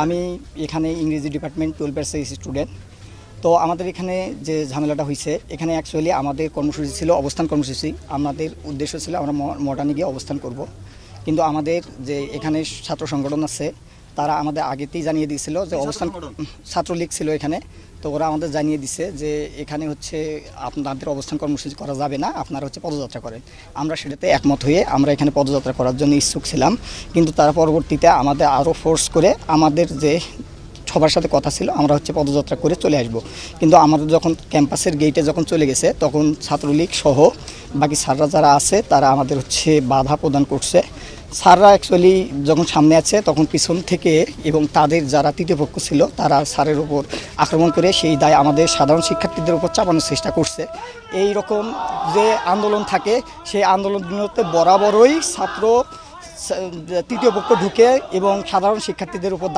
আমি এখানে ইংরেজি ডিপার্টমেন্ট 12 ব্যাচের স্টুডেন্ট। তো আমাদের এখানে যে ঝামেলাটা হয়েছে, এখানে অ্যাকচুয়ালি আমাদের কর্মসূচি ছিল অবস্থান কর্মসূচি। আমাদের উদ্দেশ্য ছিল আমরা মডার্নে গিয়ে অবস্থান করব। কিন্তু আমাদের যে এখানে ছাত্র সংগঠন আছে, তারা আমাদের আগেতেই জানিয়ে দিয়েছিল যে অবস্থান, ছাত্রলীগ ছিল এখানে। তো ওরা আমাদের জানিয়ে দিছে যে এখানে হচ্ছে আপনাদের অবস্থান কর্মসূচি করা যাবে না, আপনারা হচ্ছে পদযাত্রা করেন। আমরা সেটাতে একমত হয়ে আমরা এখানে পদযাত্রা করার জন্য ইচ্ছুক ছিলাম। কিন্তু তারা পরবর্তীতে আমাদের আরও ফোর্স করে, আমাদের যে সবার সাথে কথা ছিল আমরা হচ্ছে পদযাত্রা করে চলে আসব। কিন্তু আমাদের যখন ক্যাম্পাসের গেটে যখন চলে গেছে, তখন ছাত্রলীগ সহ বাকি স্যাররা যারা আছে তারা আমাদের হচ্ছে বাধা প্রদান করছে। স্যাররা অ্যাকচুয়ালি যখন সামনে আছে, তখন পিছন থেকে এবং তাদের যারা তৃতীয় পক্ষ ছিল তারা স্যারের উপর আক্রমণ করে সেই দায় আমাদের সাধারণ শিক্ষার্থীদের উপর চাপানোর চেষ্টা করছে। এই রকম যে আন্দোলন থাকে, সেই আন্দোলনগুলোতে বরাবরই তৃতীয় পক্ষ ঢুকে এবং সাধারণ শিক্ষার্থীদের উপর